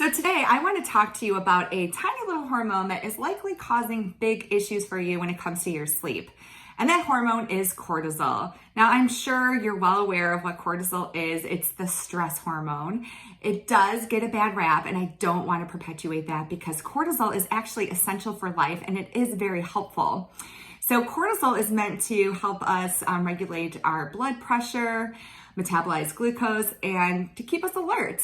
So today I want to talk to you about a tiny little hormone that is likely causing big issues for you when it comes to your sleep. And that hormone is cortisol. Now, I'm sure you're well aware of what cortisol is. It's the stress hormone. It does get a bad rap, and I don't want to perpetuate that because cortisol is actually essential for life and it is very helpful. So cortisol is meant to help us regulate our blood pressure, metabolize glucose, and to keep us alert.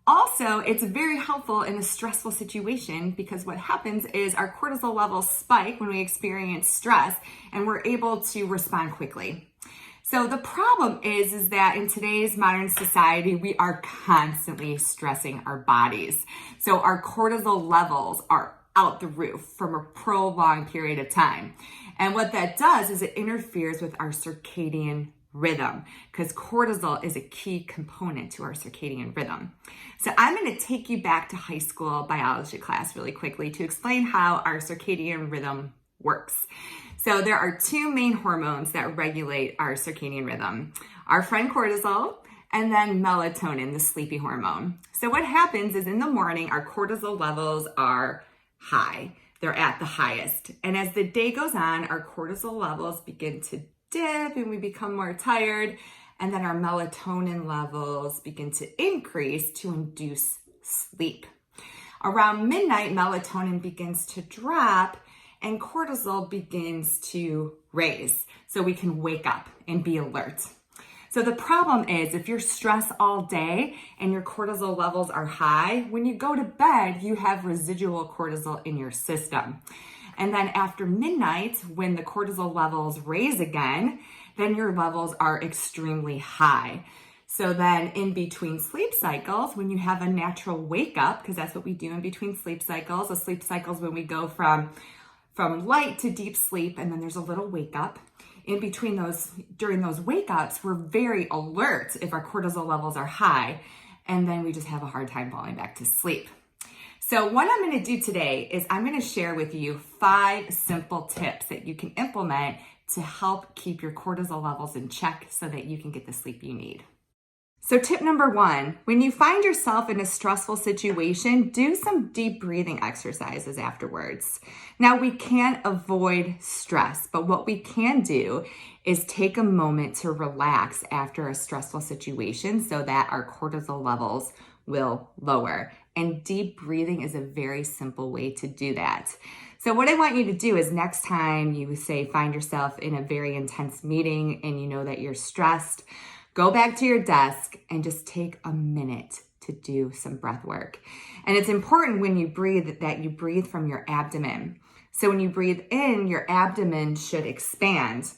Also, it's very helpful in a stressful situation because what happens is our cortisol levels spike when we experience stress and we're able to respond quickly. So the problem is that in today's modern society, we are constantly stressing our bodies. So our cortisol levels are out the roof from a prolonged period of time. And what that does is it interferes with our circadian rhythm because cortisol is a key component to our circadian rhythm. So I'm going to take you back to high school biology class really quickly to explain how our circadian rhythm works. So there are two main hormones that regulate our circadian rhythm, our friend cortisol and then melatonin, the sleepy hormone. So what happens is in the morning, our cortisol levels are high. They're at the highest. And as the day goes on, our cortisol levels begin to dip and we become more tired, and then our melatonin levels begin to increase to induce sleep. Around midnight, melatonin begins to drop and cortisol begins to raise so we can wake up and be alert. So the problem is if you're stressed all day and your cortisol levels are high, when you go to bed, you have residual cortisol in your system. And then after midnight, when the cortisol levels raise again, then your levels are extremely high. So then in between sleep cycles, when you have a natural wake up, because that's what we do in between sleep cycles, a sleep cycle is when we go from light to deep sleep, and then there's a little wake up. In between those, during those wake ups, we're very alert if our cortisol levels are high, and then we just have a hard time falling back to sleep. So what I'm going to do today is I'm going to share with you 5 simple tips that you can implement to help keep your cortisol levels in check so that you can get the sleep you need. So tip number 1, when you find yourself in a stressful situation, do some deep breathing exercises afterwards. Now we can't avoid stress, but what we can do is take a moment to relax after a stressful situation so that our cortisol levels will lower. And deep breathing is a very simple way to do that. So what I want you to do is next time you find yourself in a very intense meeting and you know that you're stressed, go back to your desk and just take a minute to do some breath work. And it's important when you breathe that you breathe from your abdomen. So when you breathe in, your abdomen should expand.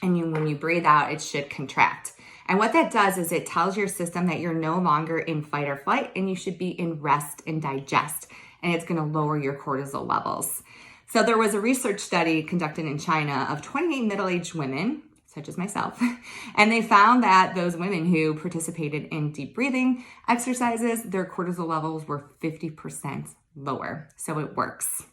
And when you breathe out, it should contract. And what that does is it tells your system that you're no longer in fight or flight and you should be in rest and digest. And it's going to lower your cortisol levels. So there was a research study conducted in China of 28 middle-aged women, such as myself, and they found that those women who participated in deep breathing exercises, their cortisol levels were 50% lower. So it works.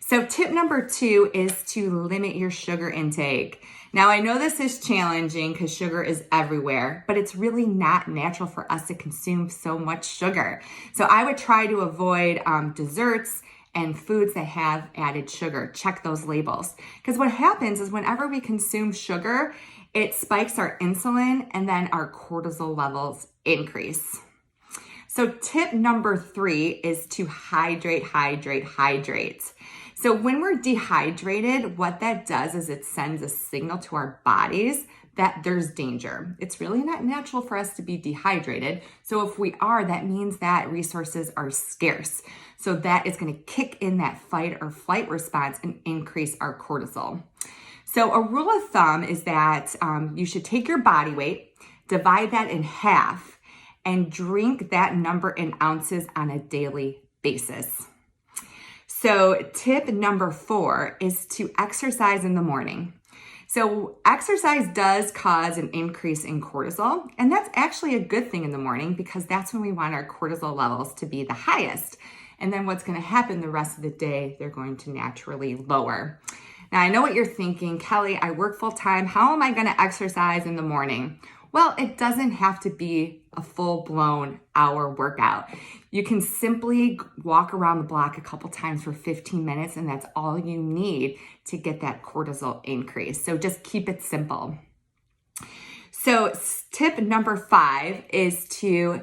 So tip number 2 is to limit your sugar intake. Now I know this is challenging because sugar is everywhere, but it's really not natural for us to consume so much sugar. So I would try to avoid desserts and foods that have added sugar. Check those labels. Because what happens is whenever we consume sugar, it spikes our insulin and then our cortisol levels increase. So tip number 3 is to hydrate. So when we're dehydrated, what that does is it sends a signal to our bodies that there's danger. It's really not natural for us to be dehydrated. So if we are, that means that resources are scarce. So that is going to kick in that fight or flight response and increase our cortisol. So a rule of thumb is that you should take your body weight, divide that in half, and drink that number in ounces on a daily basis. So tip number 4 is to exercise in the morning. So exercise does cause an increase in cortisol, and that's actually a good thing in the morning because that's when we want our cortisol levels to be the highest. And then what's going to happen the rest of the day, they're going to naturally lower. Now, I know what you're thinking, Kelly, I work full time. How am I going to exercise in the morning? Well, it doesn't have to be a full-blown hour workout. You can simply walk around the block a couple times for 15 minutes, and that's all you need to get that cortisol increase. So just keep it simple. So tip number 5 is to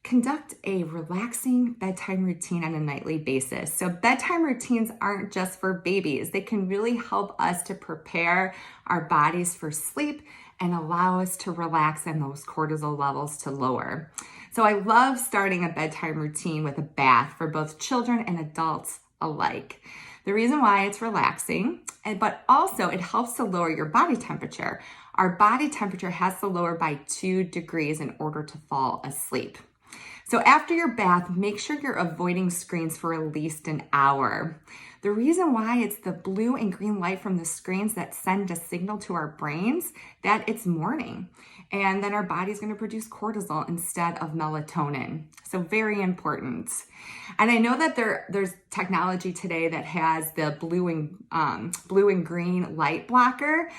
conduct a relaxing bedtime routine on a nightly basis. So bedtime routines aren't just for babies. They can really help us to prepare our bodies for sleep and allow us to relax and those cortisol levels to lower. So I love starting a bedtime routine with a bath for both children and adults alike. The reason why it's relaxing, but also it helps to lower your body temperature. Our body temperature has to lower by 2 degrees in order to fall asleep. So after your bath, make sure you're avoiding screens for at least an hour. The reason why it's the blue and green light from the screens that send a signal to our brains that it's morning. And then our body's going to produce cortisol instead of melatonin. So very important. And I know that there's technology today that has the blue and green light blocker.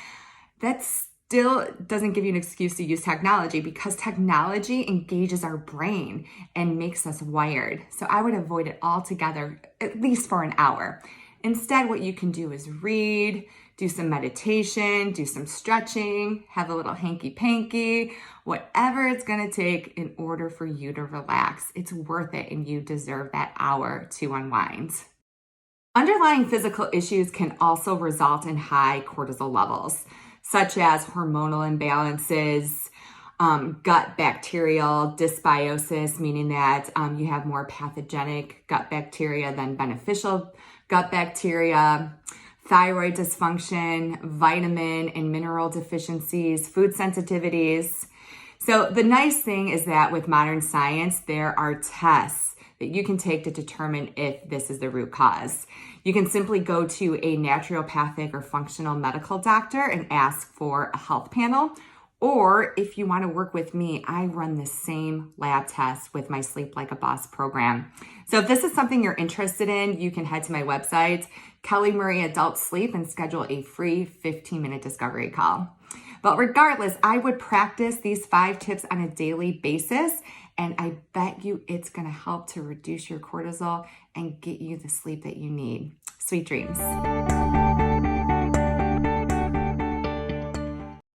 That's still doesn't give you an excuse to use technology because technology engages our brain and makes us wired. So I would avoid it altogether, at least for an hour. Instead, what you can do is read, do some meditation, do some stretching, have a little hanky-panky, whatever it's gonna take in order for you to relax. It's worth it and you deserve that hour to unwind. Underlying physical issues can also result in high cortisol levels, such as hormonal imbalances, gut bacterial dysbiosis, meaning that you have more pathogenic gut bacteria than beneficial gut bacteria, thyroid dysfunction, vitamin and mineral deficiencies, food sensitivities. So the nice thing is that with modern science, there are tests that you can take to determine if this is the root cause. You can simply go to a naturopathic or functional medical doctor and ask for a health panel. Or if you want to work with me, I run the same lab test with my Sleep Like a Boss program. So if this is something you're interested in, you can head to my website, Kelly Murray Adult Sleep, and schedule a free 15-minute discovery call. But regardless, I would practice these 5 tips on a daily basis, and I bet you it's going to help to reduce your cortisol and get you the sleep that you need. Sweet dreams.